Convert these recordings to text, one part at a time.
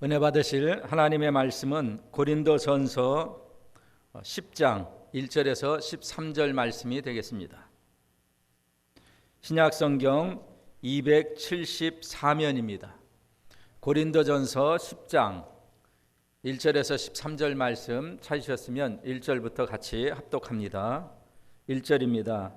은혜 받으실 하나님의 말씀은 고린도전서 10장 1절에서 13절 말씀이 되겠습니다. 신약성경 274면입니다. 고린도전서 10장 1절에서 13절 말씀 찾으셨으면 1절부터 같이 합독합니다. 1절입니다.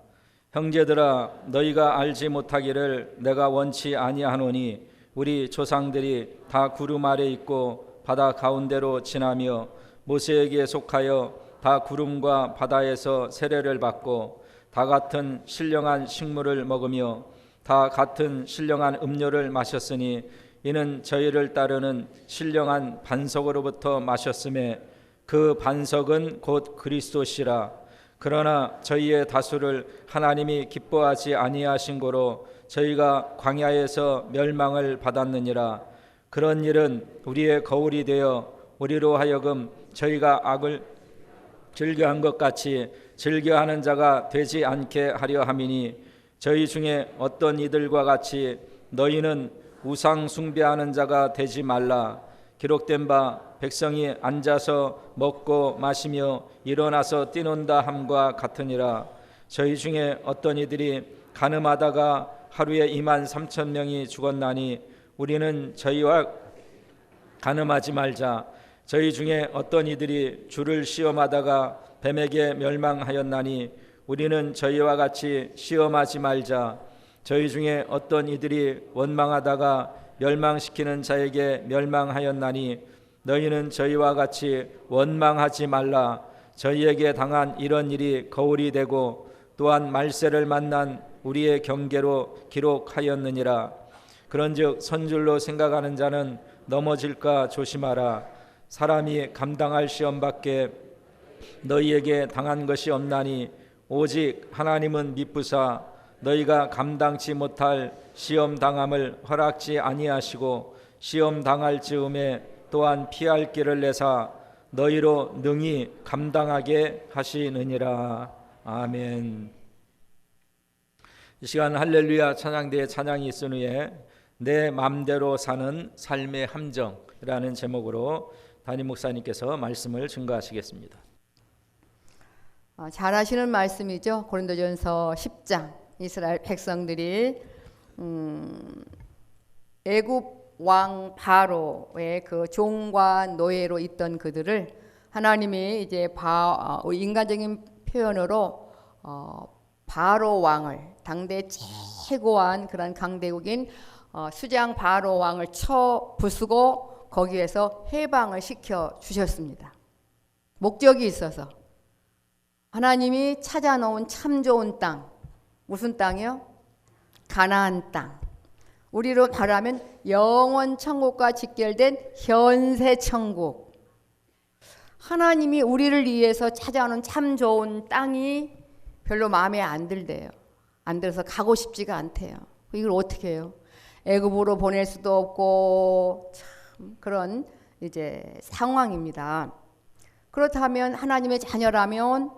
형제들아, 너희가 알지 못하기를 내가 원치 아니하노니 우리 조상들이 다 구름 아래 있고 바다 가운데로 지나며 모세에게 속하여 다 구름과 바다에서 세례를 받고 다 같은 신령한 식물을 먹으며 다 같은 신령한 음료를 마셨으니 이는 저희를 따르는 신령한 반석으로부터 마셨음에 그 반석은 곧 그리스도시라. 그러나 저희의 다수를 하나님이 기뻐하지 아니하신 고로 저희가 광야에서 멸망을 받았느니라. 그런 일은 우리의 거울이 되어 우리로 하여금 저희가 악을 즐겨한 것 같이 즐겨하는 자가 되지 않게 하려 함이니 저희 중에 어떤 이들과 같이 너희는 우상 숭배하는 자가 되지 말라. 기록된 바 백성이 앉아서 먹고 마시며 일어나서 뛰논다 함과 같으니라. 저희 중에 어떤 이들이 간음하다가 하루에 23,000명이 죽었나니 우리는 저희와 간음하지 말자. 저희 중에 어떤 이들이 주를 시험하다가 뱀에게 멸망하였나니 우리는 저희와 같이 시험하지 말자. 저희 중에 어떤 이들이 원망하다가 멸망시키는 자에게 멸망하였나니 너희는 저희와 같이 원망하지 말라. 저희에게 당한 이런 일이 거울이 되고 또한 말세를 만난 우리의 경계로 기록하였느니라. 그런즉 선줄로 생각하는 자는 넘어질까 조심하라. 사람이 감당할 시험밖에 너희에게 당한 것이 없나니 오직 하나님은 미쁘사 너희가 감당치 못할 시험 당함을 허락지 아니하시고 시험 당할 즈음에 또한 피할 길을 내사 너희로 능히 감당하게 하시느니라. 아멘. 이 시간 할렐루야 찬양대의 찬양이 있은 후에 내 맘대로 사는 삶의 함정이라는 제목으로 담임 목사님께서 말씀을 증거하시겠습니다. 잘 아시는 말씀이죠. 고린도전서 10장 이스라엘 백성들이 애굽 왕 바로의 그 종과 노예로 있던 그들을 하나님이 이제 인간적인 표현으로 바로 왕을 당대 최고한 그런 강대국인 수장 바로 왕을 쳐 부수고 거기에서 해방을 시켜 주셨습니다. 목적이 있어서 하나님이 찾아놓은 참 좋은 땅, 무슨 땅이요? 가나안 땅. 우리로 말하면 영원 천국과 직결된 현세 천국. 하나님이 우리를 위해서 찾아오는 참 좋은 땅이 별로 마음에 안 들대요. 안 들어서 가고 싶지가 않대요. 이걸 어떻게 해요? 애굽으로 보낼 수도 없고 참 그런 이제 상황입니다. 그렇다면 하나님의 자녀라면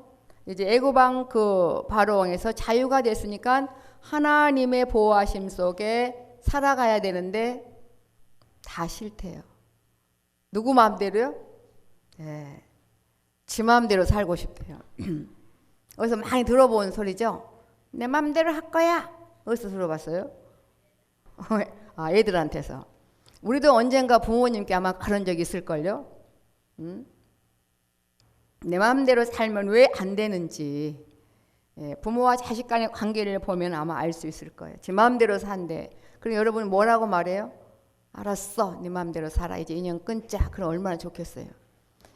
이제 애굽 왕 그 바로 왕에서 자유가 됐으니까 하나님의 보호하심 속에 살아가야 되는데 다 싫대요. 누구 마음대로요? 네, 지 마음대로 살고 싶대요. 어디서 많이 들어본 소리죠? 내 마음대로 할 거야. 어디서 들어봤어요? 애들한테서. 우리도 언젠가 부모님께 아마 그런 적이 있을걸요? 내 마음대로 살면 왜 안 되는지 부모와 자식 간의 관계를 보면 아마 알 수 있을 거예요. 제 마음대로 산대. 그럼 여러분 뭐라고 말해요? 알았어, 네 마음대로 살아. 이제 인연 끊자. 그럼 얼마나 좋겠어요.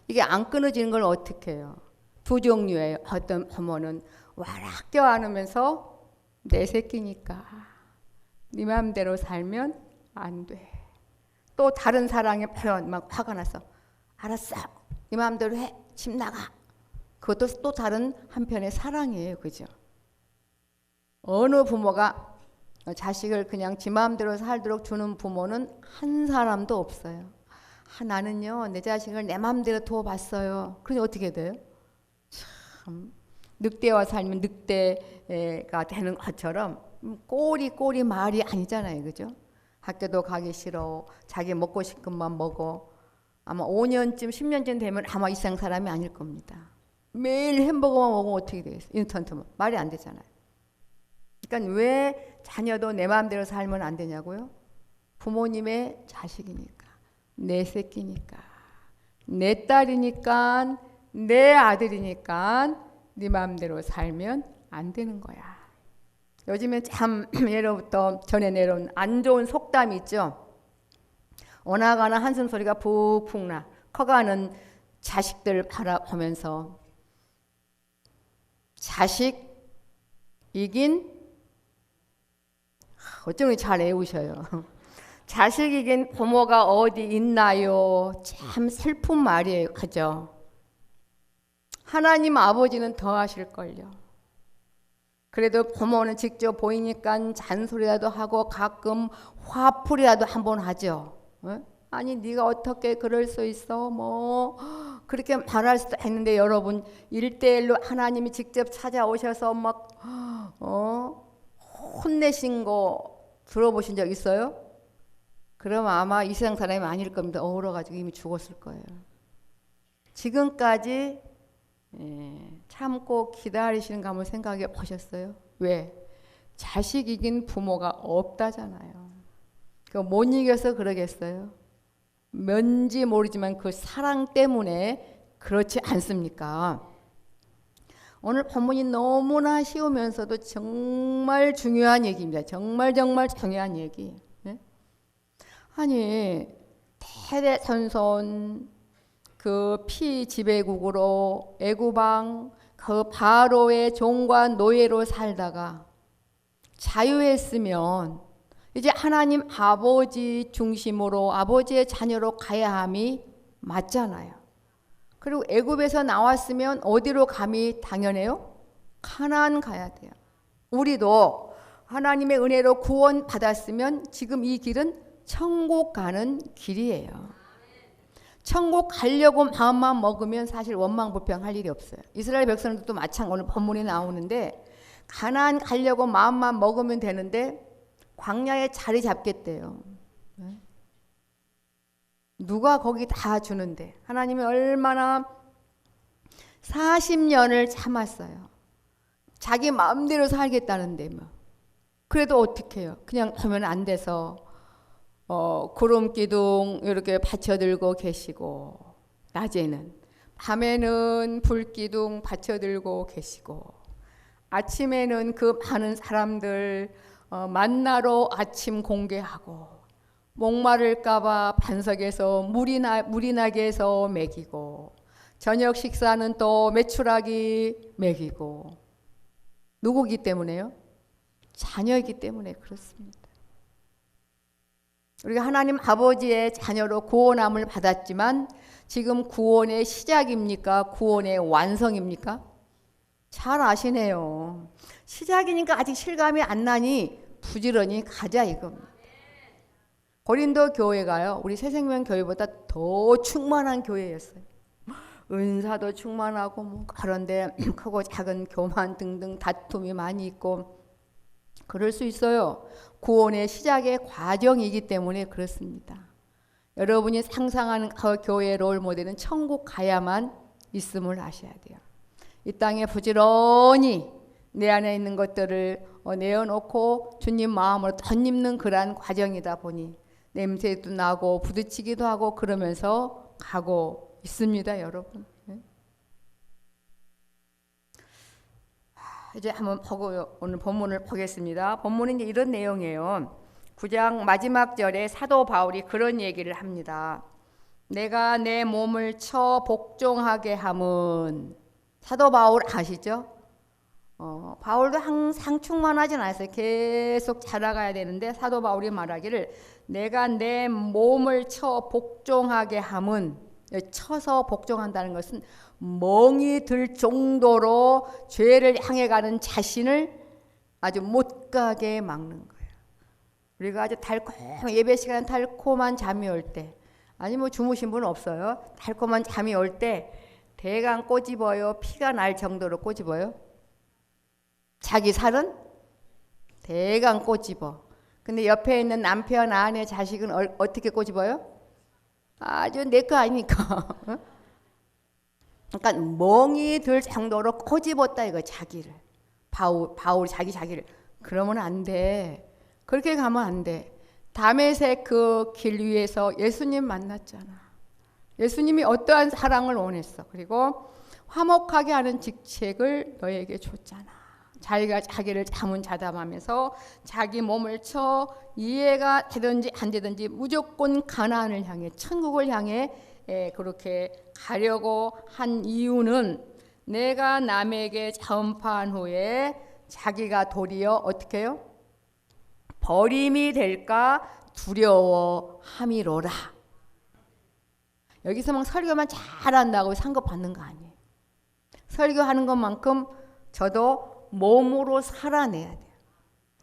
이게 안 끊어지는 걸 어떻게 해요? 두 종류예요. 어떤 부모는 와락 껴안으면서 내 새끼니까 네 마음대로 살면 안 돼. 또 다른 사랑의 표현 막 화가 나서 알았어, 네 마음대로 해. 집 나가. 그것도 또 다른 한편의 사랑이에요. 그죠? 어느 부모가 자식을 그냥 지 마음대로 살도록 주는 부모는 한 사람도 없어요. 나는요 내 자식을 내 마음대로 두어봤어요. 그러니 어떻게 돼요? 참 늑대와 살면 늑대가 되는 것처럼 꼬리 말이 아니잖아요. 그죠? 학교도 가기 싫어. 자기 먹고 싶은 것만 먹어. 아마 5년쯤 10년쯤 되면 아마 이 세상 사람이 아닐 겁니다. 매일 햄버거만 먹으면 어떻게 되겠어요? 인스턴트만. 말이 안 되잖아요. 그러니까 왜 자녀도 내 마음대로 살면 안 되냐고요? 부모님의 자식이니까, 내 새끼니까, 내 딸이니까, 내 아들이니까 네 마음대로 살면 안 되는 거야. 요즘에 참 예로부터 전해 내려온 안 좋은 속담이 있죠. 오나가나 한숨 소리가 푹푹 나. 커가는 자식들 바라보면서 자식 이긴 어쩌면 잘 외우셔요. 자식 이긴 부모가 어디 있나요? 참 슬픈 말이에요. 그죠? 하나님 아버지는 더 하실걸요. 그래도 부모는 직접 보이니까 잔소리라도 하고 가끔 화풀이라도 한번 하죠. 어? 아니 네가 어떻게 그럴 수 있어? 뭐 그렇게 말할 수도 있는데 여러분 1대1로 하나님이 직접 찾아오셔서 막 혼내신 거 들어보신 적 있어요? 그럼 아마 이 세상 사람이 아닐 겁니다. 얼어가지고 이미 죽었을 거예요. 지금까지 참고 기다리시는 거 한번 생각해 보셨어요? 왜? 자식 이긴 부모가 없다잖아요. 못 이겨서 그러겠어요? 뭔지 모르지만 그 사랑 때문에 그렇지 않습니까? 오늘 본문이 너무나 쉬우면서도 정말 중요한 얘기입니다. 정말 중요한 얘기. 네? 아니 대대손손 그 피지배국으로 애굽왕 그 바로의 종과 노예로 살다가 자유했으면 이제 하나님 아버지 중심으로 아버지의 자녀로 가야 함이 맞잖아요. 그리고 애굽에서 나왔으면 어디로 감이 당연해요? 가나안 가야 돼요. 우리도 하나님의 은혜로 구원 받았으면 지금 이 길은 천국 가는 길이에요. 천국 가려고 마음만 먹으면 사실 원망불평할 일이 없어요. 이스라엘 백성들도 마찬가지로 오늘 본문에 나오는데 가나안 가려고 마음만 먹으면 되는데 광야에 자리 잡겠대요. 누가 거기 다 주는데 하나님이 얼마나 40년을 참았어요. 자기 마음대로 살겠다는데 뭐. 그래도 어떻게 해요? 그냥 보면 안 돼서 구름 기둥 이렇게 받쳐들고 계시고 낮에는 밤에는 불 기둥 받쳐들고 계시고 아침에는 그 많은 사람들 만나러 아침 공개하고 목마를까봐 반석에서 물이 나게 해서 먹이고 저녁 식사는 또 메추라기 먹이고 누구기 때문에요? 자녀이기 때문에 그렇습니다. 우리가 하나님 아버지의 자녀로 구원함을 받았지만 지금 구원의 시작입니까? 구원의 완성입니까? 잘 아시네요. 시작이니까 아직 실감이 안 나니 부지런히 가자 이겁니다. 고린도 교회가요. 우리 새생명 교회보다 더 충만한 교회였어요. 은사도 충만하고 뭐 그런데 크고 작은 교만 등등 다툼이 많이 있고 그럴 수 있어요. 구원의 시작의 과정이기 때문에 그렇습니다. 여러분이 상상하는 그 교회의 롤 모델은 천국 가야만 있음을 아셔야 돼요. 이 땅에 부지런히 내 안에 있는 것들을 내어놓고 주님 마음으로 덧입는 그러한 과정이다 보니 냄새도 나고 부딪히기도 하고 그러면서 가고 있습니다, 여러분. 이제 한번 보고 오늘 본문을 보겠습니다. 본문은 이제 이런 내용이에요. 9장 마지막 절에 사도 바울이 그런 얘기를 합니다. 내가 내 몸을 쳐 복종하게 함은 사도 바울 아시죠? 바울도 항상 충만하진 않았어요. 계속 자라가야 되는데 사도 바울이 말하기를 내가 내 몸을 쳐 복종하게 함은 쳐서 복종한다는 것은 멍이 들 정도로 죄를 향해 가는 자신을 아주 못 가게 막는 거예요. 우리가 아주 예배 시간 달콤한 잠이 올 때 아니 뭐 주무신 분은 없어요. 달콤한 잠이 올 때 대강 꼬집어요. 피가 날 정도로 꼬집어요. 자기 살은 대강 꼬집어. 근데 옆에 있는 남편, 아내, 자식은 어떻게 꼬집어요? 아주 내 거 아니니까. 그러니까 멍이 들 정도로 꼬집었다 이거 자기를. 바울 자기를. 그러면 안 돼. 그렇게 가면 안 돼. 다메섹 그 길 위에서 예수님 만났잖아. 예수님이 어떠한 사랑을 원했어. 그리고 화목하게 하는 직책을 너에게 줬잖아. 자기가 자기를 자문자답하면서 자기 몸을 쳐 이해가 되든지 안 되든지 무조건 가나안을 향해 천국을 향해 그렇게 가려고 한 이유는 내가 남에게 전파한 후에 자기가 도리어 어떻게 해요? 버림이 될까 두려워함이로라. 여기서 막 설교만 잘한다고 상급 받는 거 아니에요. 설교하는 것만큼 저도 몸으로 살아내야 돼요.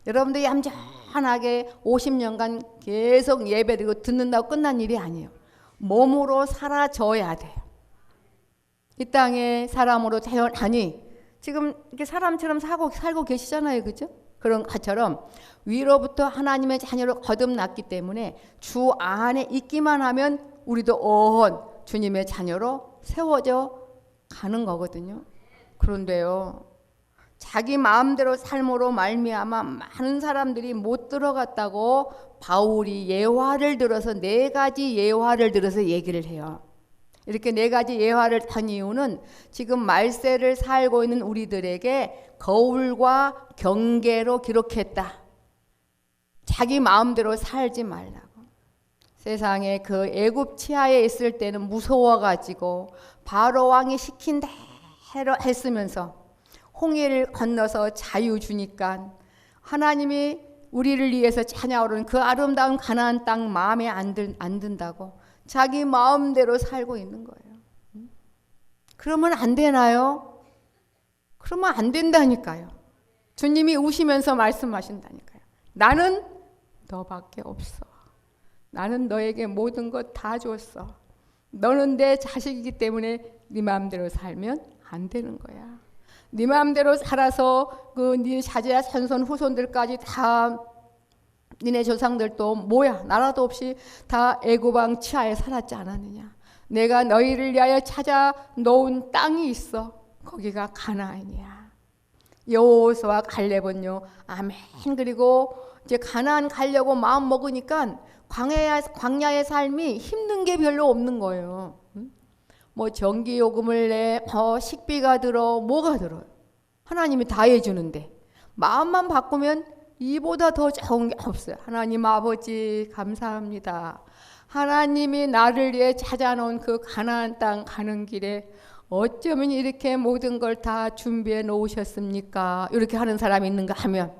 여러분들 얌전하게 50년간 계속 예배드리고 듣는다고 끝난 일이 아니에요. 몸으로 사라져야 돼요. 이 땅에 사람으로 태어나니 지금 이렇게 사람처럼 살고 계시잖아요. 그죠? 그런 것처럼 위로부터 하나님의 자녀로 거듭났기 때문에 주 안에 있기만 하면 우리도 주님의 자녀로 세워져 가는 거거든요. 그런데요, 자기 마음대로 삶으로 말미암아 많은 사람들이 못 들어갔다고 바울이 예화를 들어서 4가지 예화를 들어서 얘기를 해요. 이렇게 4가지 예화를 한 이유는 지금 말세를 살고 있는 우리들에게 거울과 경계로 기록했다. 자기 마음대로 살지 말라고. 세상에 그 애굽 치하에 있을 때는 무서워가지고 바로 왕이 시킨 대로 했으면서 홍해를 건너서 자유 주니까 하나님이 우리를 위해서 찾아오는 그 아름다운 가나안 땅 마음에 안 든다고 자기 마음대로 살고 있는 거예요. 그러면 안 되나요? 그러면 안 된다니까요. 주님이 우시면서 말씀하신다니까요. 나는 너밖에 없어. 나는 너에게 모든 것 다 줬어. 너는 내 자식이기 때문에 네 마음대로 살면 안 되는 거야. 네 마음대로 살아서 네 자제야 선손 후손들까지 다 니네 조상들도 뭐야 나라도 없이 다 애굽왕 치하에 살았지 않았느냐. 내가 너희를 위하여 찾아 놓은 땅이 있어. 거기가 가나안이야. 여호수아와 갈렙은요. 아멘. 그리고 이제 가나안 가려고 마음 먹으니까 광야의 삶이 힘든 게 별로 없는 거예요. 뭐 전기요금을 내, 식비가 들어, 뭐가 들어요. 하나님이 다 해주는데 마음만 바꾸면 이보다 더 좋은 게 없어요. 하나님 아버지 감사합니다. 하나님이 나를 위해 찾아놓은 그 가나안 땅 가는 길에 어쩌면 이렇게 모든 걸 다 준비해 놓으셨습니까? 이렇게 하는 사람이 있는가 하면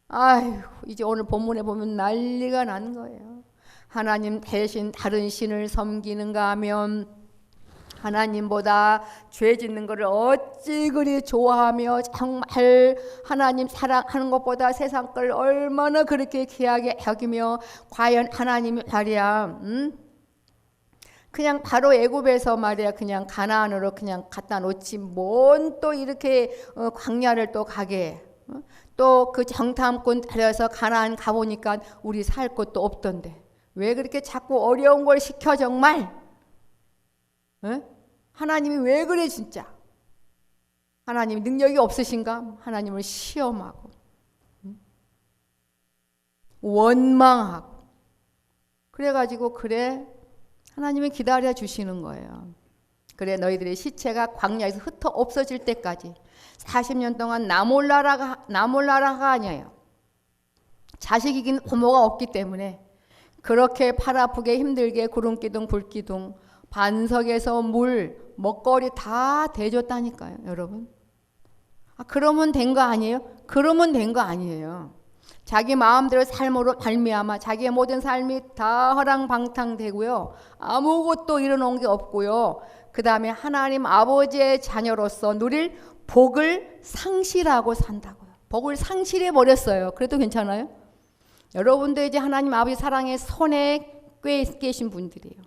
아휴 이제 오늘 본문에 보면 난리가 나는 거예요. 하나님 대신 다른 신을 섬기는가 하면 하나님보다 죄 짓는 것을 어찌 그리 좋아하며 정말 하나님 사랑하는 것보다 세상 걸 얼마나 그렇게 귀하게 여기며 과연 하나님이 말이야 그냥 바로 애굽에서 말이야 그냥 가나안으로 그냥 갖다 놓지 뭔 또 이렇게 광야를 또 가게 또 그 정탐꾼 데려서 가나안 가보니까 우리 살 곳도 없던데 왜 그렇게 자꾸 어려운 걸 시켜 정말? 에? 하나님이 왜 그래 진짜? 하나님이 능력이 없으신가? 하나님을 시험하고 원망하고 그래가지고 그래 하나님이 기다려 주시는 거예요. 그래 너희들의 시체가 광야에서 흩어 없어질 때까지 40년 동안 나몰라라가 아니에요. 자식이긴 부모가 없기 때문에 그렇게 팔 아프게 힘들게 구름기둥 불기둥 반석에서 물 먹거리 다 대줬다니까요. 여러분 그러면 된 거 아니에요? 그러면 된 거 아니에요. 자기 마음대로 삶으로 말미암아 자기의 모든 삶이 다 허랑방탕되고요. 아무것도 이뤄놓은 게 없고요. 그 다음에 하나님 아버지의 자녀로서 누릴 복을 상실하고 산다고요. 복을 상실해 버렸어요. 그래도 괜찮아요? 여러분도 이제 하나님 아버지 사랑의 손에 꽤 계신 분들이에요.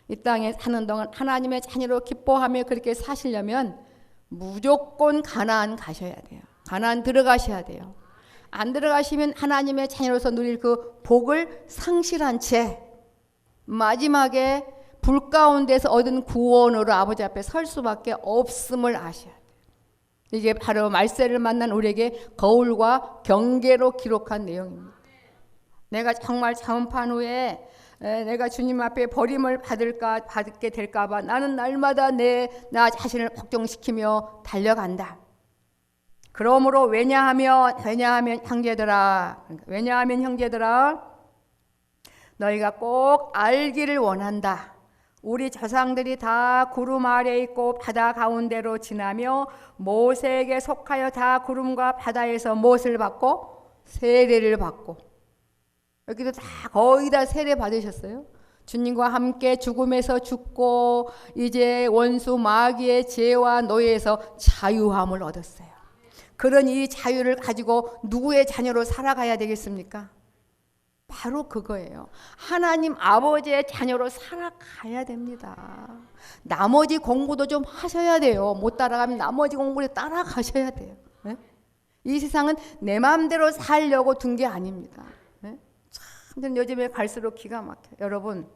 이 땅에 사는 동안 하나님의 자녀로 기뻐하며 그렇게 사시려면 무조건 가나안 가셔야 돼요. 가나안 들어가셔야 돼요. 안 들어가시면 하나님의 자녀로서 누릴 그 복을 상실한 채 마지막에 불 가운데서 얻은 구원으로 아버지 앞에 설 수밖에 없음을 아셔야 돼요. 이게 바로 말세를 만난 우리에게 거울과 경계로 기록한 내용입니다. 내가 정말 자원판 후에 내가 주님 앞에 버림을 받게 될까 봐 나는 날마다 나 자신을 걱정시키며 달려간다. 그러므로 왜냐하면 형제들아 너희가 꼭 알기를 원한다. 우리 조상들이 다 구름 아래에 있고 바다 가운데로 지나며 모세에게 속하여 다 구름과 바다에서 무엇을 받고? 세례를 받고. 여기도 다 거의 다 세례 받으셨어요. 주님과 함께 죽음에서 죽고 이제 원수 마귀의 죄와 노예에서 자유함을 얻었어요. 그런 이 자유를 가지고 누구의 자녀로 살아가야 되겠습니까? 바로 그거예요. 하나님 아버지의 자녀로 살아가야 됩니다. 나머지 공부도 좀 하셔야 돼요. 못 따라가면 나머지 공부를 따라가셔야 돼요. 네? 이 세상은 내 마음대로 살려고 둔 게 아닙니다. 네? 참 요즘에 갈수록 기가 막혀요. 여러분,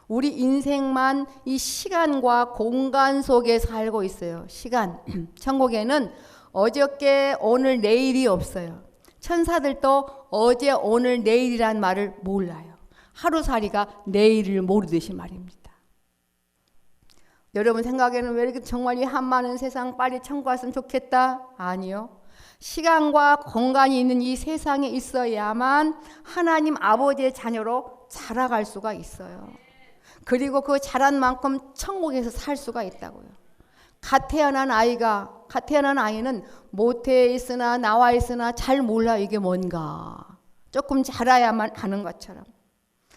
우리 인생만 이 시간과 공간 속에 살고 있어요. 시간. 천국에는 어저께 오늘 내일이 없어요. 천사들도 어제 오늘 내일이란 말을 몰라요. 하루살이가 내일을 모르듯이 말입니다. 여러분 생각에는 왜 이렇게 정말 이 한많은 세상 빨리 천국 갔으면 좋겠다? 아니요. 시간과 공간이 있는 이 세상에 있어야만 하나님 아버지의 자녀로 자라갈 수가 있어요. 그리고 그 자란 만큼 천국에서 살 수가 있다고요. 갓 태어난 아이는 모태에 있으나 나와 있으나 잘 몰라 이게 뭔가. 조금 자라야만 아는 것처럼.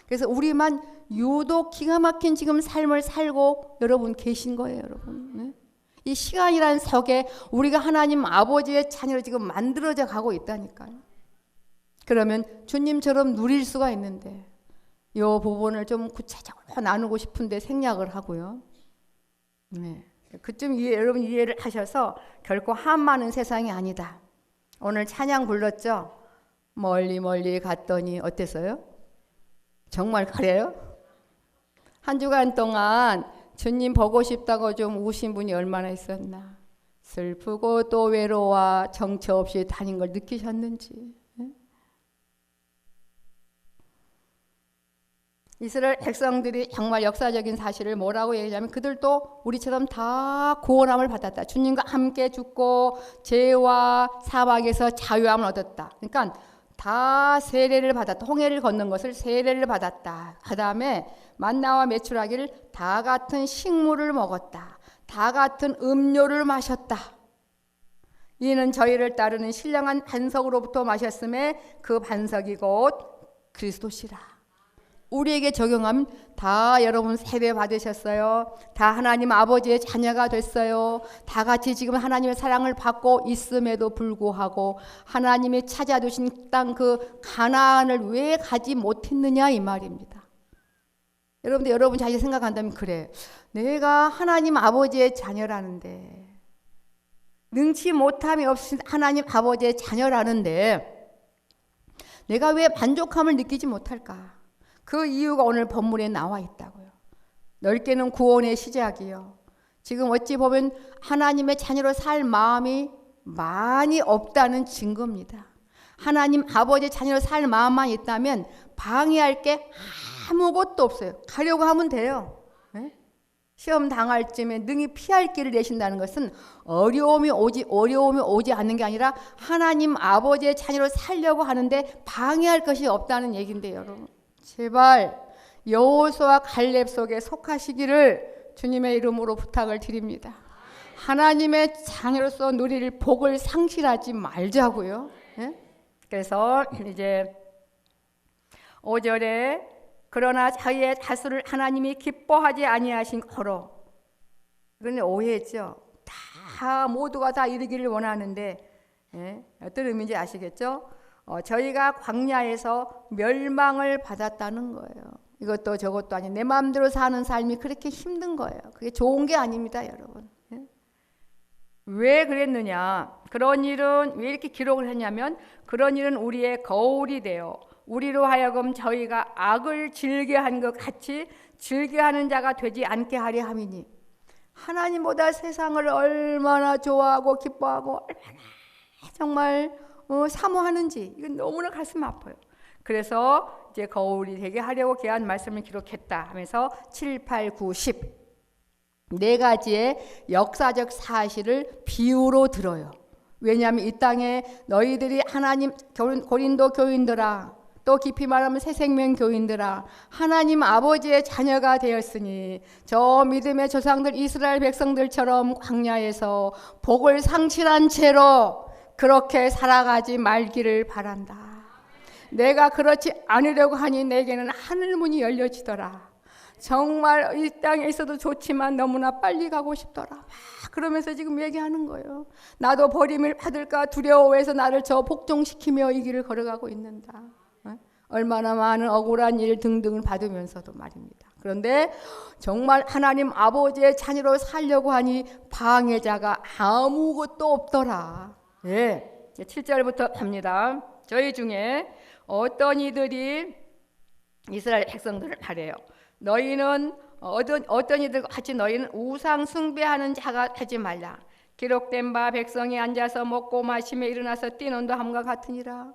그래서 우리만 유독 기가 막힌 지금 삶을 살고 여러분 계신 거예요, 여러분. 네? 이 시간이라는 석에 우리가 하나님 아버지의 자녀로 지금 만들어져 가고 있다니까요. 그러면 주님처럼 누릴 수가 있는데 이 부분을 좀 구체적으로 나누고 싶은데 생략을 하고요. 네. 그쯤 여러분 이해를 하셔서 결코 한많은 세상이 아니다. 오늘 찬양 불렀죠? 멀리 멀리 갔더니 어땠어요? 정말 그래요? 한 주간 동안 주님 보고 싶다고 좀 우신 분이 얼마나 있었나. 슬프고 또 외로워 정처 없이 다닌 걸 느끼셨는지. 이스라엘 백성들이 정말 역사적인 사실을 뭐라고 얘기하냐면 그들도 우리처럼 다 구원함을 받았다. 주님과 함께 죽고 죄와 사박에서 자유함을 얻었다. 그러니까 다 세례를 받았다. 홍해를 건넌 것을 세례를 받았다. 그 다음에 만나와 메추라기를 다 같은 식물을 먹었다. 다 같은 음료를 마셨다. 이는 저희를 따르는 신령한 반석으로부터 마셨음에 그 반석이 곧 그리스도시라. 우리에게 적용하면 다 여러분 세례 받으셨어요. 다 하나님 아버지의 자녀가 됐어요. 다 같이 지금 하나님의 사랑을 받고 있음에도 불구하고 하나님이 찾아두신 땅 그 가나안을 왜 가지 못했느냐 이 말입니다. 여러분 자신 생각한다면 그래. 내가 하나님 아버지의 자녀라는데 능치 못함이 없으신 하나님 아버지의 자녀라는데 내가 왜 만족함을 느끼지 못할까? 그 이유가 오늘 본문에 나와 있다고요. 넓게는 구원의 시작이요. 지금 어찌 보면 하나님의 자녀로 살 마음이 많이 없다는 증거입니다. 하나님 아버지의 자녀로 살 마음만 있다면 방해할 게 아무것도 없어요. 가려고 하면 돼요. 네? 시험 당할 쯤에 능히 피할 길을 내신다는 것은 어려움이 오지 않는 게 아니라 하나님 아버지의 자녀로 살려고 하는데 방해할 것이 없다는 얘기인데요, 여러분. 제발 여호수아 갈렙 속에 속하시기를 주님의 이름으로 부탁을 드립니다. 하나님의 자녀로서 누릴 복을 상실하지 말자고요. 네? 그래서 이제 5절에 그러나 자기의 자수를 하나님이 기뻐하지 아니하신 거로. 이건 오해죠. 다 모두가 다 이르기를 원하는데 어떤 의미인지 아시겠죠? 저희가 광야에서 멸망을 받았다는 거예요. 이것도 저것도 아닌 내 마음대로 사는 삶이 그렇게 힘든 거예요. 그게 좋은 게 아닙니다, 여러분. 왜 그랬느냐? 그런 일은 왜 이렇게 기록을 했냐면 그런 일은 우리의 거울이 되어 우리로 하여금 저희가 악을 즐겨한 것 같이 즐겨하는 자가 되지 않게 하려 함이니 하나님보다 세상을 얼마나 좋아하고 기뻐하고 얼마나 정말 사모하는지 이건 너무나 가슴 아파요. 그래서 이제 거울이 되게 하려고 귀한 말씀을 기록했다 하면서 7, 8, 9, 10 네 가지의 역사적 사실을 비유로 들어요. 왜냐하면 이 땅에 너희들이 하나님 고린도 교인들아 또 깊이 말하면 새생명 교인들아 하나님 아버지의 자녀가 되었으니 저 믿음의 조상들 이스라엘 백성들처럼 광야에서 복을 상실한 채로 그렇게 살아가지 말기를 바란다. 내가 그렇지 않으려고 하니 내게는 하늘문이 열려지더라. 정말 이 땅에 있어도 좋지만 너무나 빨리 가고 싶더라. 그러면서 지금 얘기하는 거예요. 나도 버림을 받을까 두려워해서 나를 저 복종시키며 이 길을 걸어가고 있는다. 얼마나 많은 억울한 일 등등을 받으면서도 말입니다. 그런데 정말 하나님 아버지의 자녀로 살려고 하니 방해자가 아무것도 없더라. 예, 7절부터 갑니다. 저희 중에 어떤 이들이 이스라엘 백성들을 말해요. 너희는 어떤 이들과 같이 너희는 우상 숭배하는 자가 되지 말라. 기록된 바 백성이 앉아서 먹고 마시며 일어나서 뛰는도 함과 같으니라.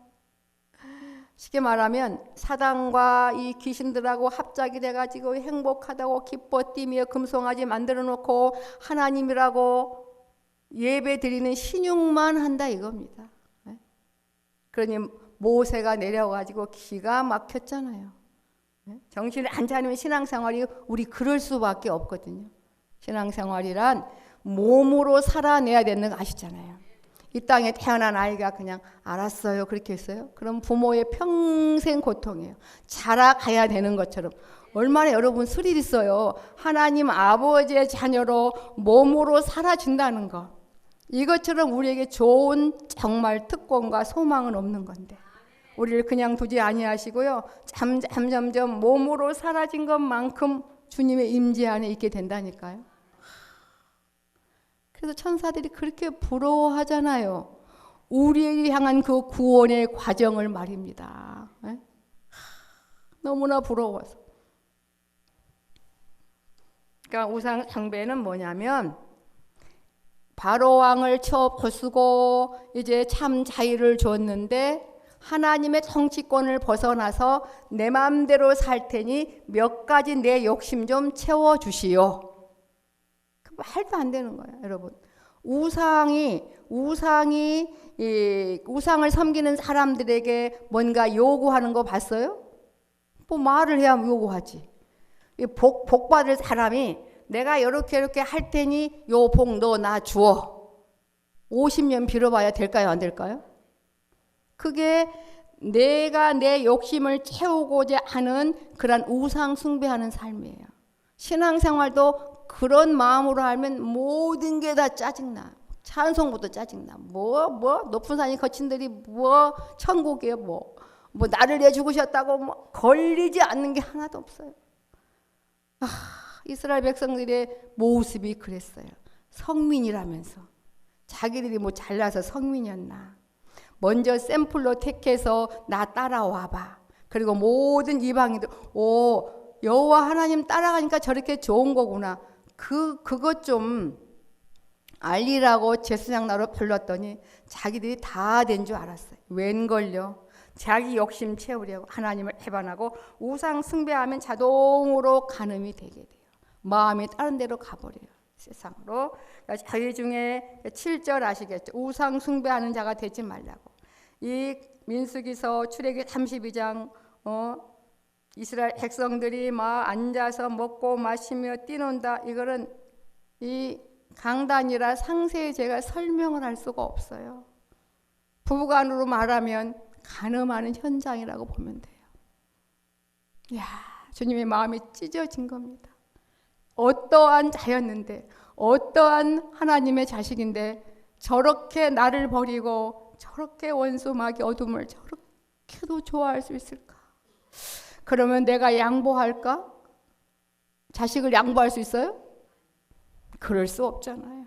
쉽게 말하면 사단과 이 귀신들하고 합작이 돼가지고 행복하다고 기뻐 뛰며 금송아지 만들어 놓고 하나님이라고 예배 드리는 신용만 한다 이겁니다. 그러니 모세가 내려가지고 기가 막혔잖아요. 정신을 안 차리면 신앙생활이 우리 그럴 수밖에 없거든요. 신앙생활이란 몸으로 살아내야 되는 거 아시잖아요. 이 땅에 태어난 아이가 그냥 알았어요 그렇게 했어요? 그럼 부모의 평생 고통이에요. 자라가야 되는 것처럼 얼마나 여러분 스릴 있어요. 하나님 아버지의 자녀로 몸으로 살아준다는 거. 이것처럼 우리에게 좋은 정말 특권과 소망은 없는 건데 우리를 그냥 두지 아니하시고요. 점점 몸으로 사라진 것만큼 주님의 임재 안에 있게 된다니까요. 그래서 천사들이 그렇게 부러워하잖아요. 우리에게 향한 그 구원의 과정을 말입니다. 너무나 부러워서. 그러니까 우상 숭배는 뭐냐면 바로 왕을 쳐부수고 이제 참 자유를 줬는데 하나님의 정치권을 벗어나서 내 마음대로 살 테니 몇 가지 내 욕심 좀 채워주시오. 말도 안 되는 거예요, 여러분. 우상을 섬기는 사람들에게 뭔가 요구하는 거 봤어요? 뭐 말을 해야 요구하지. 복 받을 사람이 내가 이렇게 할 테니 요 복 너 나 주어. 50년 빌어봐야 될까요, 안 될까요? 그게 내가 내 욕심을 채우고자 하는 그런 우상 숭배하는 삶이에요. 신앙생활도 그런 마음으로 하면 모든 게 다 짜증나. 찬송부도 짜증나. 높은 산이 거친들이 천국이에요. 나를 내 죽으셨다고 걸리지 않는 게 하나도 없어요. 이스라엘 백성들의 모습이 그랬어요. 성민이라면서 자기들이 잘나서 성민이었나. 먼저 샘플로 택해서 나 따라와봐. 그리고 모든 이방인들 여호와 하나님 따라가니까 저렇게 좋은 거구나. 그것 좀 알리라고 제사장나로 불렀더니 자기들이 다 된 줄 알았어요. 웬걸요? 자기 욕심 채우려고 하나님을 배반하고 우상 숭배하면 자동으로 간음이 되게 돼요. 마음이 다른 데로 가버려요. 세상으로. 자기 중에 7절 아시겠죠? 우상 숭배하는 자가 되지 말라고. 이 민수기서 출애굽기 32장 이스라엘 백성들이 막 앉아서 먹고 마시며 뛰논다. 이거는 이 강단이라 상세히 제가 설명을 할 수가 없어요. 부부간으로 말하면 간음하는 현장이라고 보면 돼요. 이야, 주님의 마음이 찢어진 겁니다. 어떠한 자였는데, 어떠한 하나님의 자식인데 저렇게 나를 버리고 저렇게 원수마귀 어둠을 저렇게도 좋아할 수 있을까? 그러면 내가 양보할까? 자식을 양보할 수 있어요? 그럴 수 없잖아요.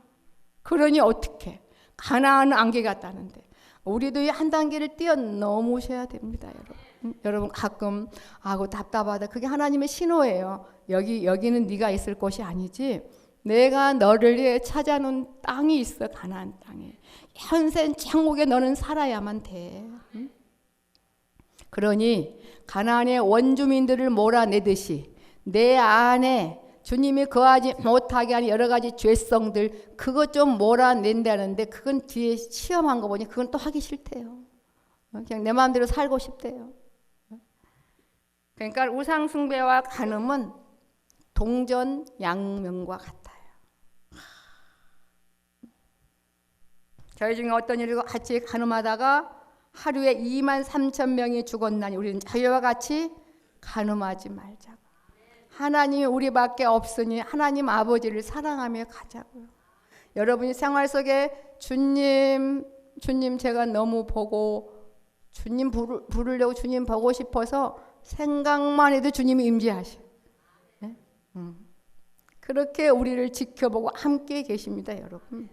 그러니 어떻게? 가나안 안개 같다는데 우리도 이 한 단계를 뛰어넘으셔야 됩니다, 여러분. 여러분 가끔 아고 답답하다. 그게 하나님의 신호예요. 여기는 네가 있을 곳이 아니지. 내가 너를 위해 찾아놓은 땅이 있어. 가나안 땅에. 현생 천국에 너는 살아야만 돼. 그러니 가나안의 원주민들을 몰아내듯이 내 안에 주님이 거하지 못하게 하는 여러 가지 죄성들 그것 좀 몰아낸다는데 그건 뒤에 시험한 거 보니 그건 또 하기 싫대요. 그냥 내 마음대로 살고 싶대요. 그러니까 우상 숭배와 간음은 동전 양면과 같아요. 저희 중에 어떤 일과 같이 간음하다가 하루에 23,000명이 죽었나니 우리는 자유와 같이 간음하지 말자고. 하나님이 우리밖에 없으니 하나님 아버지를 사랑하며 가자고요. 여러분이 생활 속에 주님 제가 너무 보고 주님 부르려고 주님 보고 싶어서 생각만 해도 주님이 임재하셔. 네? 그렇게 우리를 지켜보고 함께 계십니다, 여러분.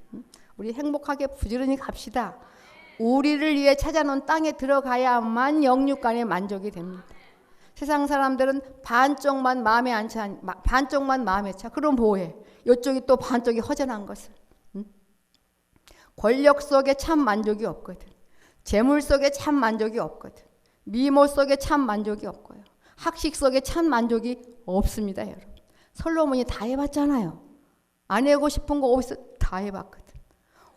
우리 행복하게 부지런히 갑시다. 우리를 위해 찾아놓은 땅에 들어가야만 영육간의 만족이 됩니다. 세상 사람들은 반쪽만 마음에 안 차, 반쪽만 마음에 차. 그럼 뭐해? 이쪽이 또 반쪽이 허전한 것을. 권력 속에 참 만족이 없거든. 재물 속에 참 만족이 없거든. 미모 속에 참 만족이 없고요. 학식 속에 참 만족이 없습니다, 여러분. 솔로몬이 다 해봤잖아요. 안 해고 싶은 거 어디서 다 해봤거든.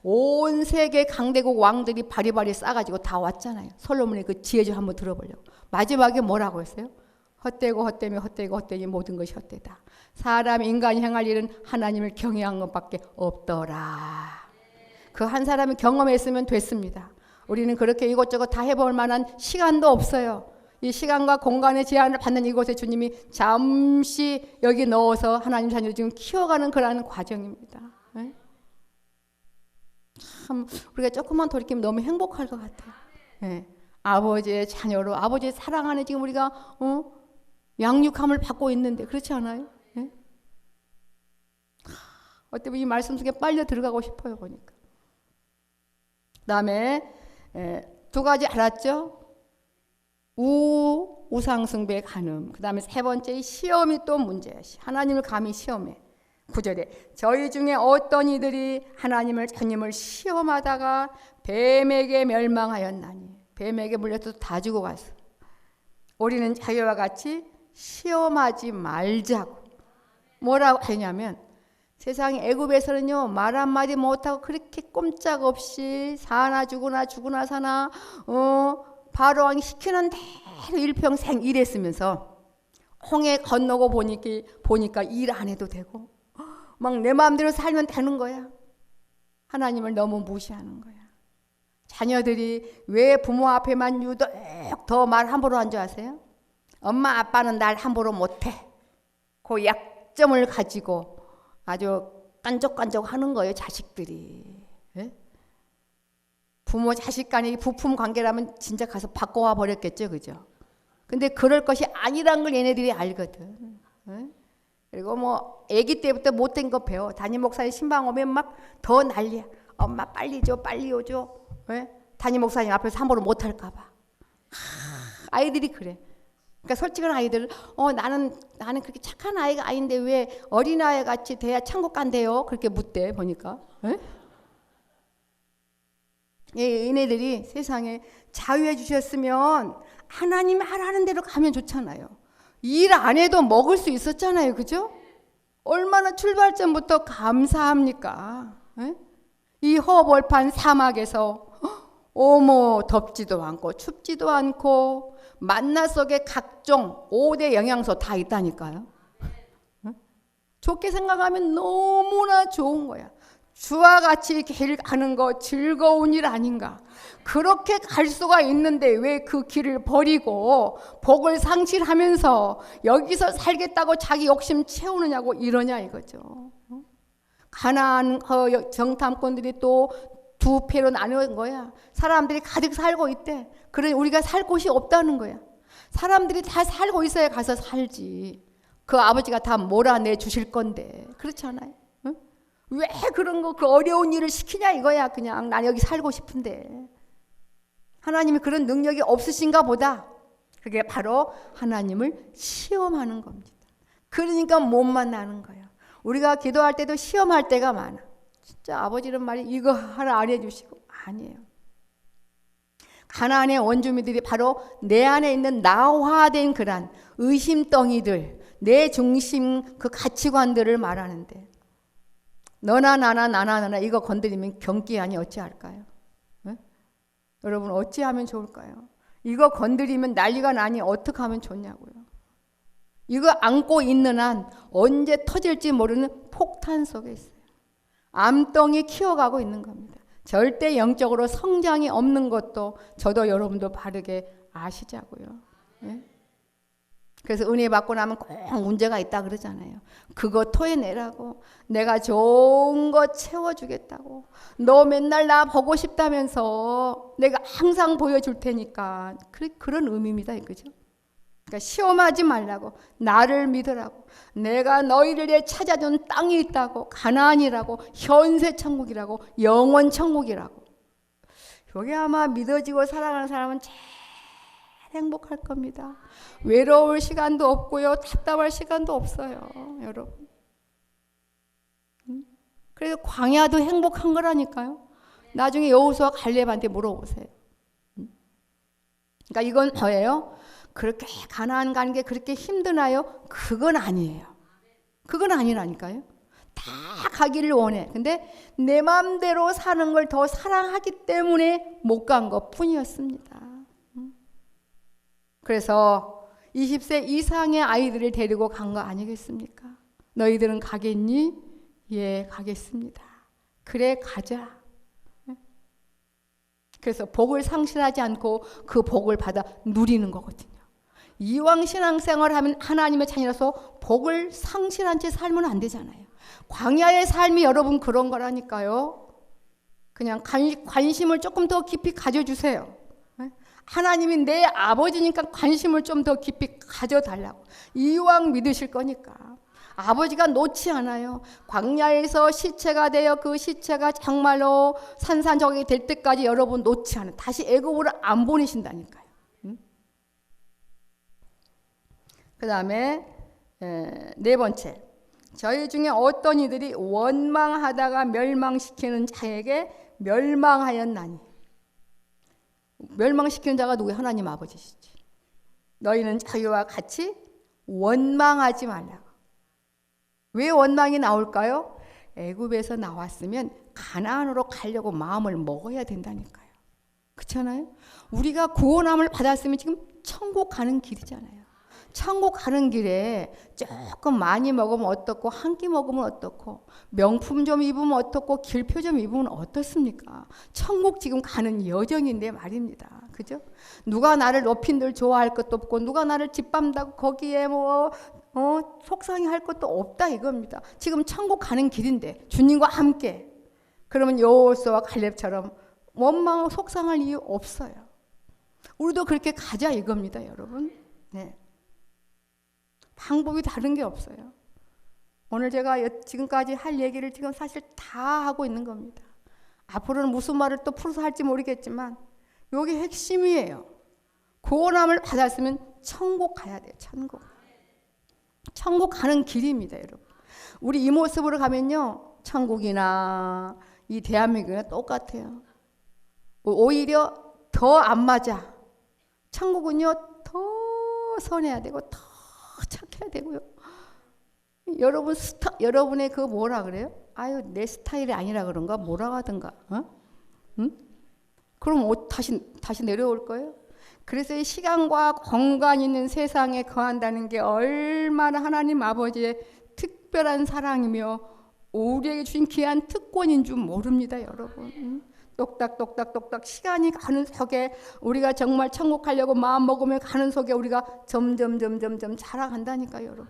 온 세계 강대국 왕들이 바리바리 싸가지고 다 왔잖아요. 솔로몬의 그 지혜 좀 한번 들어보려고. 마지막에 뭐라고 했어요? 헛되고 헛되며 헛되고 헛되니 모든 것이 헛되다. 사람 인간이 행할 일은 하나님을 경외한 것밖에 없더라. 그 한 사람이 경험했으면 됐습니다. 우리는 그렇게 이것저것 다 해볼 만한 시간도 없어요. 이 시간과 공간의 제한을 받는 이곳에 주님이 잠시 여기 넣어서 하나님 자녀를 지금 키워가는 그러한 과정입니다. 네? 참 우리가 조금만 돌이키면 너무 행복할 것 같아요. 네. 아버지의 자녀로 아버지의 사랑 안에 지금 우리가 양육함을 받고 있는데 그렇지 않아요? 네? 어때 이 말씀 속에 빨려 들어가고 싶어요 보니까. 그다음에 두 가지 알았죠? 우상숭배 간음. 그다음에 세 번째 시험이 또 문제야. 하나님을 감히 시험해. 9절에 저희 중에 어떤 이들이 하나님을 주님을 시험하다가 뱀에게 멸망하였나니. 뱀에게 물려서 다 죽어갔어. 우리는 자기와 같이 시험하지 말자고. 뭐라고 하냐면 세상에 애굽에서는요 말 한마디 못하고 그렇게 꼼짝없이 사나 죽으나 죽으나 사나 바로왕이 시키는 대로 일평생 일했으면서 홍해 건너고 보니까 일 안 해도 되고 막 내 마음대로 살면 되는 거야. 하나님을 너무 무시하는 거야. 자녀들이 왜 부모 앞에만 유독 더 말 함부로 한 줄 아세요? 엄마 아빠는 날 함부로 못해. 그 약점을 가지고 아주 깐족깐족 하는 거예요, 자식들이. 예? 부모 자식 간의 부품 관계라면 진짜 가서 바꿔와 버렸겠죠, 그죠? 근데 그럴 것이 아니란 걸 얘네들이 알거든. 예? 그리고 뭐 아기 때부터 못된 거 배워. 담임 목사님 신방 오면 막 더 난리야. 엄마 빨리 줘, 빨리 오줘. 예? 담임 목사님 앞에서 함부로 못할까 봐. 아이들이 그래. 그러니까 솔직한 아이들, 나는 그렇게 착한 아이가 아닌데 왜 어린아이 같이 돼야 천국 간대요? 그렇게 묻대 보니까. 얘네들이 세상에 자유해 주셨으면 하나님 하라는 대로 가면 좋잖아요. 일 안 해도 먹을 수 있었잖아요, 그죠? 얼마나 출발 전부터 감사합니까? 이 허벌판 사막에서 덥지도 않고 춥지도 않고 만나 속에 각종 5대 영양소 다 있다니까요. 좋게 생각하면 너무나 좋은 거야. 주와 같이 길 가는 거 즐거운 일 아닌가. 그렇게 갈 수가 있는데 왜 그 길을 버리고 복을 상실하면서 여기서 살겠다고 자기 욕심 채우느냐고 이러냐 이거죠. 가나안 정탐꾼들이 또 두 패로 나누는 거야. 사람들이 가득 살고 있대. 그러니 우리가 살 곳이 없다는 거야. 사람들이 다 살고 있어야 가서 살지. 그 아버지가 다 몰아내 주실 건데. 그렇지 않아요? 응? 왜 그런 거, 그 어려운 일을 시키냐 이거야. 그냥 난 여기 살고 싶은데. 하나님이 그런 능력이 없으신가 보다. 그게 바로 하나님을 시험하는 겁니다. 그러니까 못 만나는 거예요. 우리가 기도할 때도 시험할 때가 많아. 진짜 아버지는 말이 이거 하나 안 해주시고. 아니에요. 가나안의 원주민들이 바로 내 안에 있는 나화된 그런 의심덩이들, 내 중심 그 가치관들을 말하는데, 너나 나나 이거 건드리면 경기하니 어찌할까요? 네? 여러분 어찌하면 좋을까요? 이거 건드리면 난리가 나니 어떻게 하면 좋냐고요. 이거 안고 있는 한 언제 터질지 모르는 폭탄 속에 있어요. 암덩이 키워가고 있는 겁니다. 절대 영적으로 성장이 없는 것도 저도 여러분도 바르게 아시자고요. 네? 그래서 은혜 받고 나면 꼭 문제가 있다 그러잖아요. 그거 토해내라고. 내가 좋은 거 채워주겠다고. 너 맨날 나 보고 싶다면서 내가 항상 보여줄 테니까. 그런 의미입니다. 그죠? 그러니까 시험하지 말라고. 나를 믿으라고. 내가 너희를 위해 찾아준 땅이 있다고. 가나안이라고. 현세 천국이라고. 영원 천국이라고. 여기 아마 믿어지고 살아가는 사람은 제일 행복할 겁니다. 외로울 시간도 없고요. 답답할 시간도 없어요. 여러분. 그래서 광야도 행복한 거라니까요. 나중에 여호수아 갈렙한테 물어보세요. 그러니까 이건 뭐예요? 그렇게 가나안 가는 게 그렇게 힘드나요? 그건 아니에요. 그건 아니라니까요. 다 가기를 원해. 근데 내 마음대로 사는 걸 더 사랑하기 때문에 못 간 것 뿐이었습니다. 그래서 20세 이상의 아이들을 데리고 간 거 아니겠습니까? 너희들은 가겠니? 예, 가겠습니다. 그래, 가자. 그래서 복을 상실하지 않고 그 복을 받아 누리는 거거든요. 이왕 신앙생활을 하면 하나님의 자녀라서 복을 상실한 채 살면 안 되잖아요. 광야의 삶이 여러분 그런 거라니까요. 그냥 관심을 조금 더 깊이 가져주세요. 하나님이 내 아버지니까 관심을 좀 더 깊이 가져달라고. 이왕 믿으실 거니까. 아버지가 놓지 않아요. 광야에서 시체가 되어 그 시체가 정말로 산산조각이 될 때까지 여러분 놓지 않아요. 다시 애굽으로 안 보내신다니까요. 그 다음에 네 번째, 저희 중에 어떤 이들이 원망하다가 멸망시키는 자에게 멸망하였나니. 멸망시키는 자가 누구예요? 하나님 아버지시지. 너희는 저희와 같이 원망하지 말라고. 왜 원망이 나올까요? 애굽에서 나왔으면 가나안으로 가려고 마음을 먹어야 된다니까요. 그렇잖아요? 우리가 구원함을 받았으면 지금 천국 가는 길이잖아요. 천국 가는 길에 조금 많이 먹으면 어떻고 한 끼 먹으면 어떻고 명품 좀 입으면 어떻고 길표 좀 입으면 어떻습니까? 천국 지금 가는 여정인데 말입니다. 그죠? 누가 나를 높인들 좋아할 것도 없고 누가 나를 짓밟는다고 거기에 속상해할 것도 없다 이겁니다. 지금 천국 가는 길인데 주님과 함께. 그러면 여호수아와 갈렙처럼 원망하고 속상할 이유 없어요. 우리도 그렇게 가자 이겁니다, 여러분. 네. 방법이 다른 게 없어요. 오늘 제가 지금까지 할 얘기를 지금 사실 다 하고 있는 겁니다. 앞으로는 무슨 말을 또 풀어서 할지 모르겠지만 여기 핵심이에요. 구원함을 받았으면 천국 가야 돼요. 천국 가는 길입니다, 여러분. 우리 이 모습으로 가면요, 천국이나 이 대한민국이나 똑같아요. 오히려 더 안 맞아. 천국은요, 더 선해야 되고 더 착해야 되고요. 여러분의 그 뭐라 그래요? 아유, 내 스타일이 아니라 그런가? 뭐라 하든가. 응? 그럼 다시 내려올 거예요? 그래서 이 시간과 공간 있는 세상에 거한다는 게 얼마나 하나님 아버지의 특별한 사랑이며 우리에게 주신 귀한 특권인 줄 모릅니다, 여러분. 똑딱똑딱똑딱 시간이 가는 속에 우리가 정말 천국 가려고 마음 먹으면 가는 속에 우리가 점점 자라간다니까요, 여러분.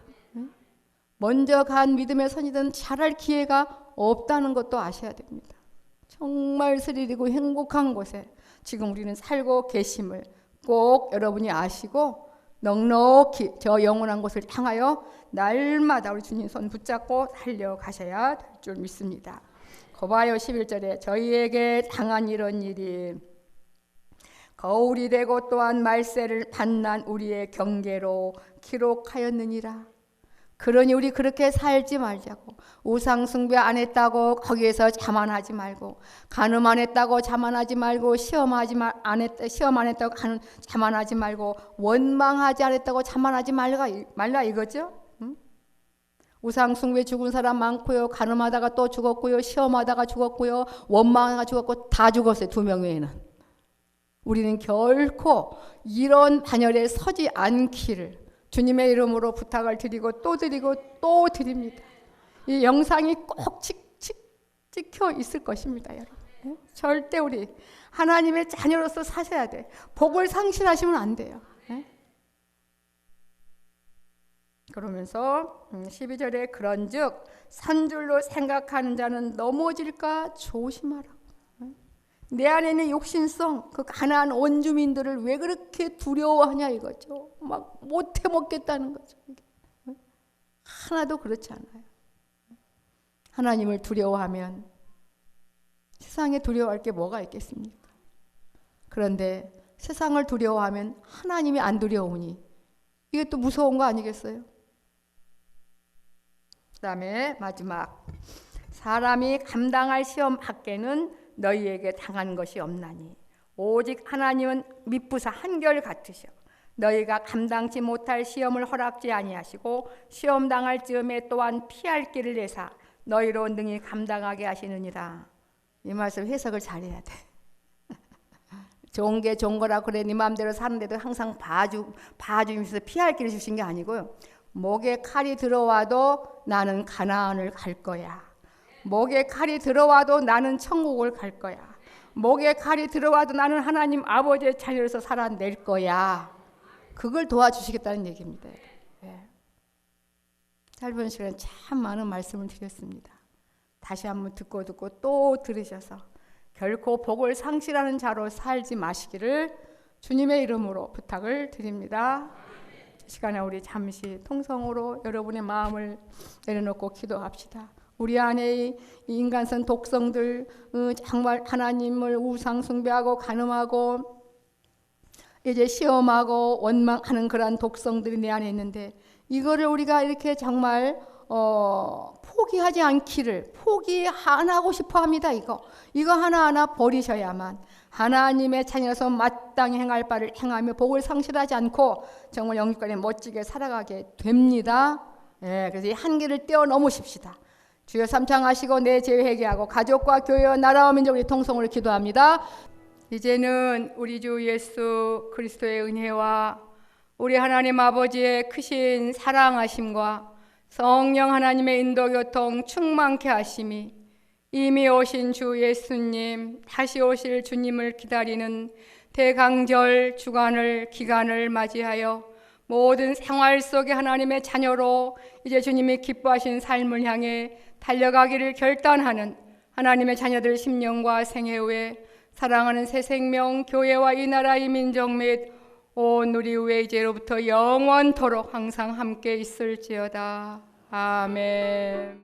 먼저 간 믿음의 선이든 자랄 기회가 없다는 것도 아셔야 됩니다. 정말 스릴이고 행복한 곳에 지금 우리는 살고 계심을 꼭 여러분이 아시고 넉넉히 저 영원한 곳을 향하여 날마다 우리 주님 손 붙잡고 달려가셔야 될 줄 믿습니다. 거봐요 11절에 저희에게 당한 이런 일이 거울이 되고 또한 말세를 반난 우리의 경계로 기록하였느니라. 그러니 우리 그렇게 살지 말자고. 우상 숭배 안 했다고 거기에서 자만하지 말고, 간음 안 했다고 자만하지 말고, 시험 안 했다고 자만하지 말고, 원망하지 않았다고 자만하지 말라 이거죠. 응? 우상 숭배 죽은 사람 많고요. 간음하다가 또 죽었고요. 시험하다가 죽었고요. 원망하다가 죽었고 다 죽었어요. 2명 외에는. 우리는 결코 이런 반열에 서지 않기를 주님의 이름으로 부탁을 드리고 또 드립니다. 이 영상이 꼭 찍혀 있을 것입니다, 여러분. 절대 우리 하나님의 자녀로서 사셔야 돼. 복을 상실하시면 안 돼요. 그러면서 12절에 그런즉 산줄로 생각하는 자는 넘어질까 조심하라. 내 안에 있는 욕심성, 그 가나안 원주민들을 왜 그렇게 두려워하냐 이거죠. 막 못해 먹겠다는 거죠. 하나도 그렇지 않아요. 하나님을 두려워하면 세상에 두려워할 게 뭐가 있겠습니까? 그런데 세상을 두려워하면 하나님이 안 두려우니 이게 또 무서운 거 아니겠어요? 그 다음에 마지막, 사람이 감당할 시험 밖에는 너희에게 당한 것이 없나니 오직 하나님은 미쁘사 한결같으셔 너희가 감당치 못할 시험을 허락지 아니하시고 시험 당할 즈음에 또한 피할 길을 내사 너희로 능히 감당하게 하시느니라. 이 말씀 해석을 잘해야 돼. 좋은 게 좋은 거라 그래 네 마음대로 사는데도 항상 봐주면서 피할 길을 주신 게 아니고요. 목에 칼이 들어와도 나는 가나안을 갈 거야. 목에 칼이 들어와도 나는 천국을 갈 거야. 목에 칼이 들어와도 나는 하나님 아버지의 자녀로서 살아낼 거야. 그걸 도와주시겠다는 얘기입니다. 네. 짧은 시간에 참 많은 말씀을 드렸습니다. 다시 한번 듣고 또 들으셔서 결코 복을 상실하는 자로 살지 마시기를 주님의 이름으로 부탁을 드립니다. 이 시간에 우리 잠시 통성으로 여러분의 마음을 내려놓고 기도합시다. 우리 안에 이 인간성 독성들, 정말 하나님을 우상 숭배하고 간음하고 이제 시험하고 원망하는 그러한 독성들이 내 안에 있는데 이거를 우리가 이렇게 정말 포기하지 않기를 포기 안 하고 싶어 합니다. 이거 하나하나 버리셔야만 하나님의 자녀로서 마땅히 행할 바를 행하며 복을 상실하지 않고 정말 영육간에 멋지게 살아가게 됩니다. 그래서 이 한계를 뛰어넘으십시다. 주여 삼창하시고 내 죄 회개하고 가족과 교회와 나라와 민족의 통성으로 기도합니다. 이제는 우리 주 예수 그리스도의 은혜와 우리 하나님 아버지의 크신 사랑하심과 성령 하나님의 인도교통 충만케 하심이 이미 오신 주 예수님, 다시 오실 주님을 기다리는 대강절 주간을 기간을 맞이하여 모든 생활 속에 하나님의 자녀로 이제 주님이 기뻐하신 삶을 향해 달려가기를 결단하는 하나님의 자녀들 심령과 생애 후에 사랑하는 새 생명 교회와 이 나라 이 민족 및 온 우리 후에 이제로부터 영원토록 항상 함께 있을지어다. 아멘.